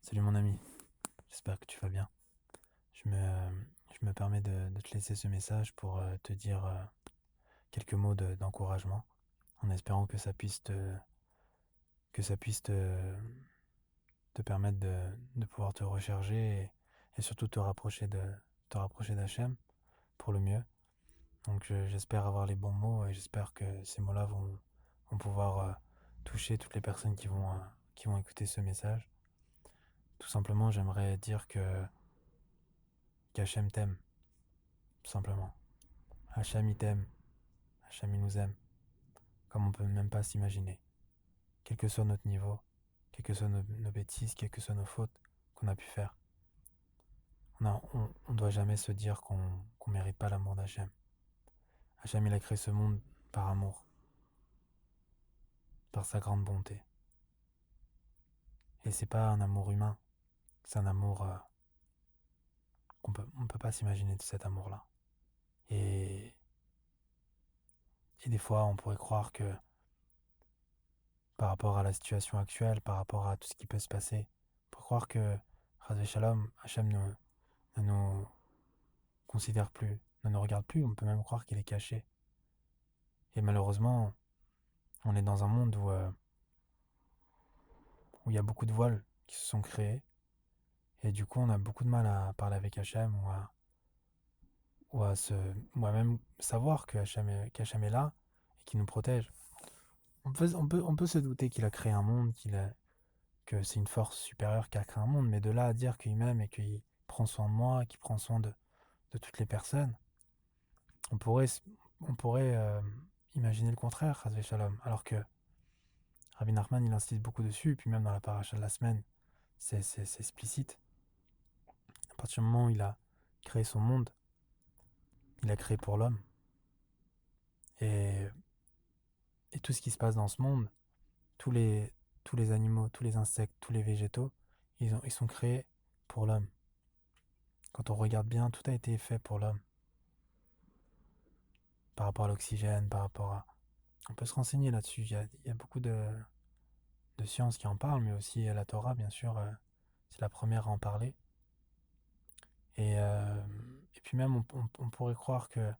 Salut mon ami, j'espère que tu vas bien. Je me permets de te laisser ce message pour te dire quelques mots d'encouragement, en espérant que ça puisse te permettre de pouvoir te recharger et surtout te rapprocher d'Hachem pour le mieux. Donc j'espère avoir les bons mots et j'espère que ces mots-là vont pouvoir toucher toutes les personnes qui vont écouter ce message. Tout simplement, j'aimerais dire qu'Hachem t'aime, tout simplement. Hacham il t'aime, Hacham il nous aime, comme on peut même pas s'imaginer. Quel que soit notre niveau, quelles que soient nos bêtises, quelles que soient nos fautes qu'on a pu faire, on doit jamais se dire qu'on mérite pas l'amour d'Hachem. Hacham il a créé ce monde par amour, par sa grande bonté. Et c'est pas un amour humain, c'est un amour on peut pas s'imaginer de cet amour-là. Et, et des fois, on pourrait croire que par rapport à la situation actuelle, par rapport à tout ce qui peut se passer, on pourrait croire que Razvé Shalom, Hachem ne nous considère plus, ne nous regarde plus, on peut même croire qu'il est caché. Et malheureusement, on est dans un monde où il y a beaucoup de voiles qui se sont créés, et du coup on a beaucoup de mal à parler avec Hachem ou à, se, ou à même savoir que qu'Hachem est là et qu'il nous protège. On peut se douter qu'il a créé un monde, que c'est une force supérieure qui a créé un monde, mais de là à dire qu'il m'aime et qu'il prend soin de moi, qu'il prend soin de toutes les personnes, on pourrait, on pourrait imaginer le contraire, Razvé Shalom, alors que Rabbi Nachman, il insiste beaucoup dessus, et puis même dans la paracha de la semaine, c'est explicite. À partir du moment où il a créé son monde, il a créé pour l'homme. Et, et tout ce qui se passe dans ce monde, tous les, tous les animaux, tous les insectes, tous les végétaux, ils sont créés pour l'homme. Quand on regarde bien, tout a été fait pour l'homme. Par rapport à l'oxygène, par rapport à... On peut se renseigner là-dessus. Il y a beaucoup de sciences qui en parlent, mais aussi la Torah, bien sûr, c'est la première à en parler. Et, euh, et puis même, on pourrait croire que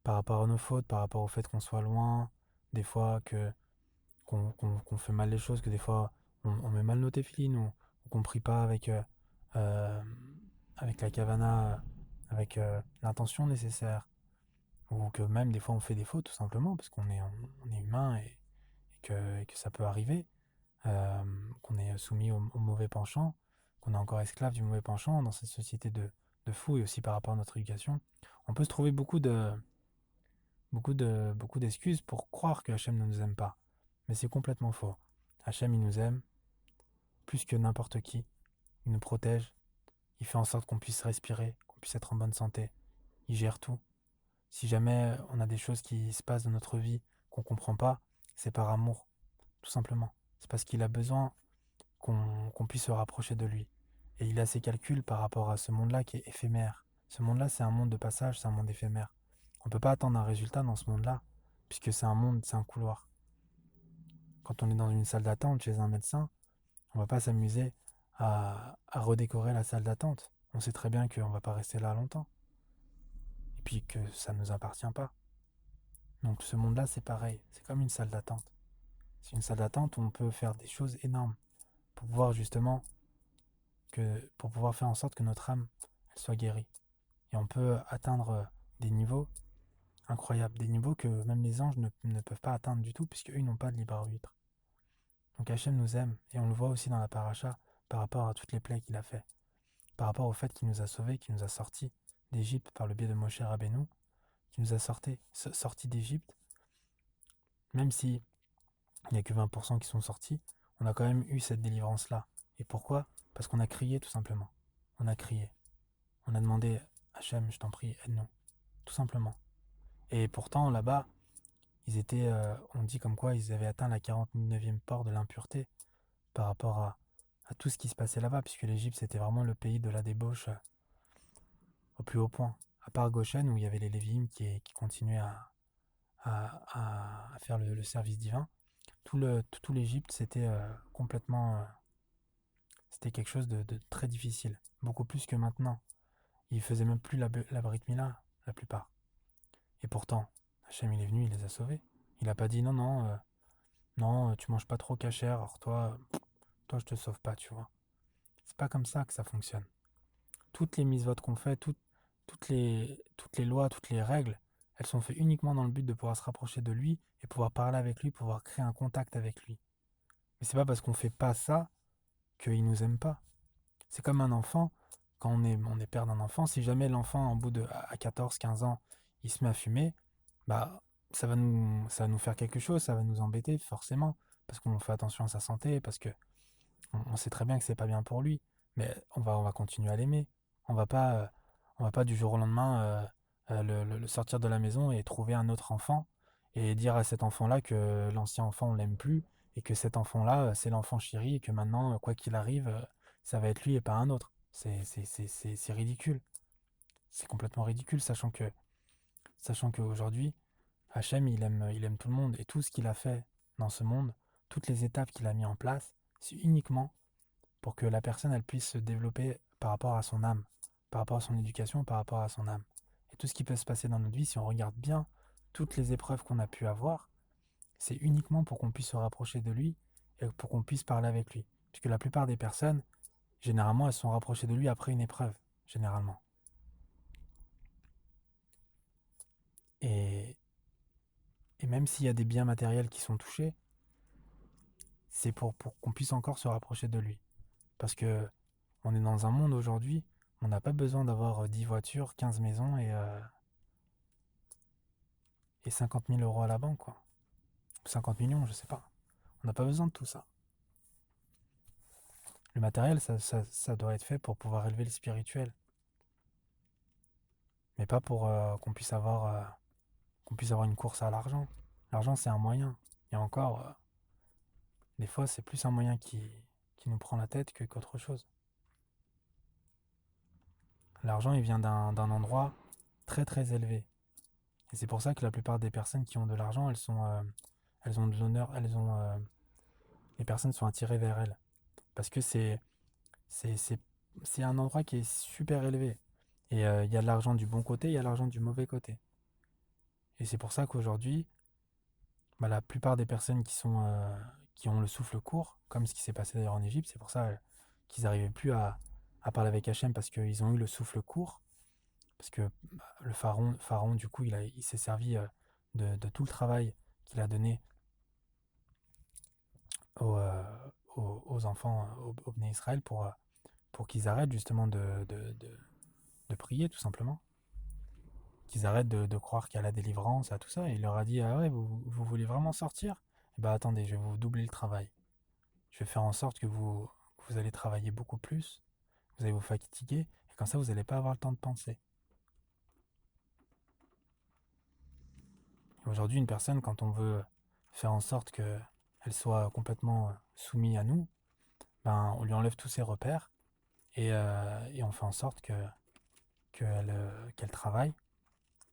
par rapport à nos fautes, par rapport au fait qu'on soit loin, des fois qu'on fait mal les choses, que des fois on met mal nos téfilines ou qu'on prie pas euh, avec la kavana, avec l'intention nécessaire, ou que même des fois on fait des fautes tout simplement parce on est humain et que ça peut arriver, euh, qu'on est soumis au mauvais penchant, qu'on est encore esclave du mauvais penchant dans cette société de fous et aussi par rapport à notre éducation. On peut se trouver beaucoup d'excuses pour croire que Hachem ne nous aime pas. Mais c'est complètement faux. Hachem, il nous aime plus que n'importe qui. Il nous protège. Il fait en sorte qu'on puisse respirer, qu'on puisse être en bonne santé. Il gère tout. Si jamais on a des choses qui se passent dans notre vie qu'on ne comprend pas, c'est par amour, tout simplement. C'est parce qu'il a besoin qu'on puisse se rapprocher de lui. Et il a ses calculs par rapport à ce monde-là qui est éphémère. Ce monde-là, c'est un monde de passage, c'est un monde éphémère. On ne peut pas attendre un résultat dans ce monde-là, puisque c'est un monde, c'est un couloir. Quand on est dans une salle d'attente chez un médecin, on va pas s'amuser à redécorer la salle d'attente. On sait très bien qu'on va pas rester là longtemps. Et puis que ça ne nous appartient pas. Donc ce monde-là, c'est pareil. C'est comme une salle d'attente. C'est une salle d'attente où on peut faire des choses énormes pour pouvoir justement pour pouvoir faire en sorte que notre âme elle soit guérie. Et on peut atteindre des niveaux incroyables, des niveaux que même les anges ne peuvent pas atteindre du tout, puisqu'eux, ils n'ont pas de libre arbitre. Donc Hachem nous aime, et on le voit aussi dans la paracha, par rapport à toutes les plaies qu'il a fait, par rapport au fait qu'il nous a sauvés, qu'il nous a sortis d'Égypte par le biais de Moshe Rabbeinu, qu'il nous a sortis d'Égypte, même si il n'y a que 20% qui sont sortis, on a quand même eu cette délivrance-là. Et pourquoi? Parce qu'on a crié tout simplement. On a crié. On a demandé, Hachem, je t'en prie, aide-nous. Tout simplement. Et pourtant, là-bas, on dit comme quoi ils avaient atteint la 49e porte de l'impureté par rapport à tout ce qui se passait là-bas, puisque l'Égypte, c'était vraiment le pays de la débauche au plus haut point. À part Goshen, où il y avait les Lévi'im qui continuaient à faire le service divin, tout l'Égypte, c'était quelque chose de très difficile, beaucoup plus que maintenant. Ils faisaient même plus la Brit Mila, la plupart. Et pourtant, Hachem il est venu, il les a sauvés. Il a pas dit non, non, non, tu manges pas trop cachère, alors toi je te sauve pas, tu vois. C'est pas comme ça que ça fonctionne. Toutes les mises-votes qu'on fait, toutes les lois, toutes les règles, elles sont faites uniquement dans le but de pouvoir se rapprocher de lui et pouvoir parler avec lui, pouvoir créer un contact avec lui. Mais c'est pas parce qu'on fait pas ça qu'il nous aime pas. C'est comme un enfant, quand on est père d'un enfant, si jamais l'enfant, en bout de à 14, 15 ans, il se met à fumer, bah ça va nous faire quelque chose, ça va nous embêter forcément, parce qu'on fait attention à sa santé, parce que on sait très bien que c'est pas bien pour lui, mais on va continuer à l'aimer. On va pas du jour au lendemain le sortir de la maison et trouver un autre enfant et dire à cet enfant-là que l'ancien enfant on l'aime plus et que cet enfant-là c'est l'enfant chéri et que maintenant quoi qu'il arrive ça va être lui et pas un autre. C'est ridicule. C'est complètement ridicule sachant qu'aujourd'hui Hachem il aime tout le monde et tout ce qu'il a fait dans ce monde, toutes les étapes qu'il a mis en place, c'est uniquement pour que la personne elle puisse se développer par rapport à son âme, par rapport à son éducation, par rapport à son âme. Et tout ce qui peut se passer dans notre vie, si on regarde bien toutes les épreuves qu'on a pu avoir, c'est uniquement pour qu'on puisse se rapprocher de lui et pour qu'on puisse parler avec lui. Puisque la plupart des personnes, généralement, elles sont rapprochées de lui après une épreuve, généralement. Et, et même s'il y a des biens matériels qui sont touchés, c'est pour qu'on puisse encore se rapprocher de lui. Parce que on est dans un monde aujourd'hui, on n'a pas besoin d'avoir 10 voitures, 15 maisons et 50 000 euros à la banque, quoi. 50 millions, je sais pas. On n'a pas besoin de tout ça. Le matériel, ça doit être fait pour pouvoir élever le spirituel, mais pas pour qu'on puisse avoir une course à l'argent. L'argent, c'est un moyen. Et encore, des fois, c'est plus un moyen qui nous prend la tête qu'autre chose. L'argent, il vient d'un endroit très très élevé. Et c'est pour ça que la plupart des personnes qui ont de l'argent, elles ont de l'honneur, les personnes sont attirées vers elles. Parce que c'est, c'est, c'est un endroit qui est super élevé. Et il y a de l'argent du bon côté, il y a de l'argent du mauvais côté. Et c'est pour ça qu'aujourd'hui, bah, la plupart des personnes qui ont le souffle court, comme ce qui s'est passé d'ailleurs en Égypte, c'est pour ça qu'ils n'arrivaient plus à parler avec Hachem parce qu'ils ont eu le souffle court. Parce que le pharaon du coup, il s'est servi de tout le travail qu'il a donné aux, euh, aux enfants, aux Bnei Israël, pour qu'ils arrêtent justement de prier, tout simplement. Qu'ils arrêtent de croire qu'il y a la délivrance, à tout ça. Et il leur a dit, ah ouais, vous voulez vraiment sortir? Eh ben attendez, je vais vous doubler le travail. Je vais faire en sorte que vous allez travailler beaucoup plus, vous allez vous fatiguer, et comme ça, vous n'allez pas avoir le temps de penser. Aujourd'hui, une personne, quand on veut faire en sorte qu'elle soit complètement soumise à nous, ben, on lui enlève tous ses repères et on fait en sorte qu'elle travaille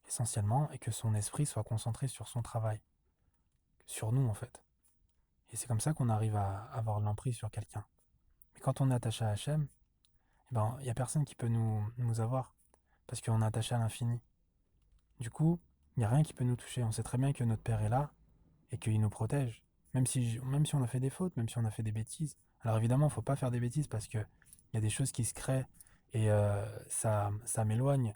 essentiellement et que son esprit soit concentré sur son travail, sur nous en fait. Et c'est comme ça qu'on arrive à avoir l'emprise sur quelqu'un. Mais quand on est attaché à Hachem, eh ben, il n'y a personne qui peut nous avoir parce qu'on est attaché à l'infini. Du coup, il n'y a rien qui peut nous toucher. On sait très bien que notre Père est là et qu'il nous protège. Même si on a fait des fautes, même si on a fait des bêtises. Alors évidemment, il ne faut pas faire des bêtises parce qu'il y a des choses qui se créent et ça m'éloigne,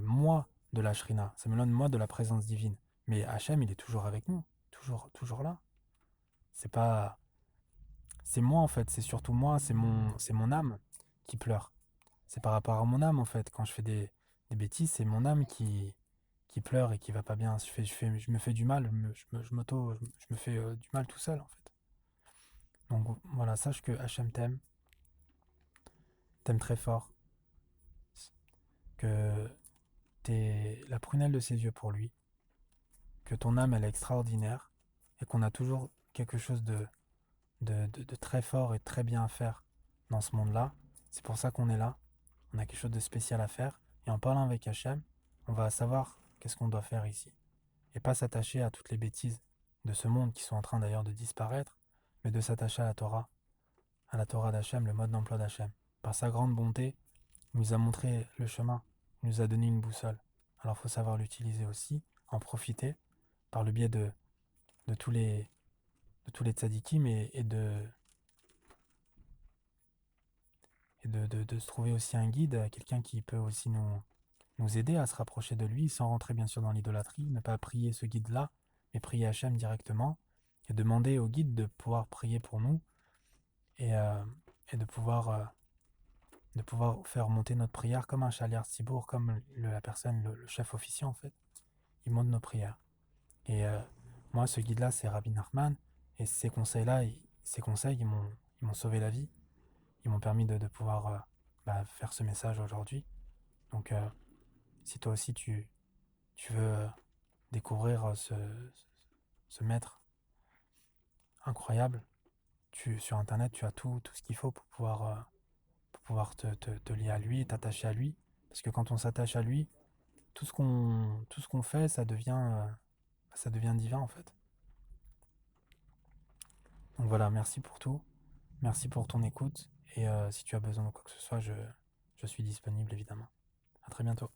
moi, de la Shrina. Ça m'éloigne, moi, de la présence divine. Mais Hachem, il est toujours avec nous. Toujours, toujours là. C'est pas. C'est moi, en fait. C'est surtout moi. C'est mon âme qui pleure. C'est par rapport à mon âme, en fait. Quand je fais des bêtises, c'est mon âme qui pleure et qui va pas bien. Je me fais du mal, je me fais du mal tout seul en fait. Donc voilà, sache que Hachem t'aime très fort, que t'es la prunelle de ses yeux pour lui, que ton âme elle est extraordinaire et qu'on a toujours quelque chose de très fort et de très bien à faire dans ce monde-là. C'est pour ça qu'on est là, on a quelque chose de spécial à faire et en parlant avec Hachem, on va savoir qu'est-ce qu'on doit faire ici. Et pas s'attacher à toutes les bêtises de ce monde qui sont en train d'ailleurs de disparaître, mais de s'attacher à la Torah, à la Torah d'Hachem, le mode d'emploi d'Hachem. Par sa grande bonté, il nous a montré le chemin, il nous a donné une boussole. Alors il faut savoir l'utiliser aussi, en profiter, par le biais de tous les tzadikim et de se trouver aussi un guide, quelqu'un qui peut aussi nous aider à se rapprocher de lui, sans rentrer bien sûr dans l'idolâtrie, ne pas prier ce guide-là, mais prier Hachem directement, et demander au guide de pouvoir prier pour nous, et, euh, et de pouvoir faire monter notre prière comme un chaliar Tzibour, comme la personne, le chef officiant en fait, il monte nos prières. Et moi, ce guide-là, c'est Rabbi Nachman, et ces conseils-là, ces conseils, ils m'ont sauvé la vie, ils m'ont permis de pouvoir faire ce message aujourd'hui. Donc, si toi aussi tu veux découvrir ce maître incroyable, sur Internet, tu as tout ce qu'il faut pour pouvoir te lier à lui, t'attacher à lui. Parce que quand on s'attache à lui, tout ce qu'on fait, ça devient divin en fait. Donc voilà, merci pour tout. Merci pour ton écoute. Et si tu as besoin de quoi que ce soit, je suis disponible évidemment. À très bientôt.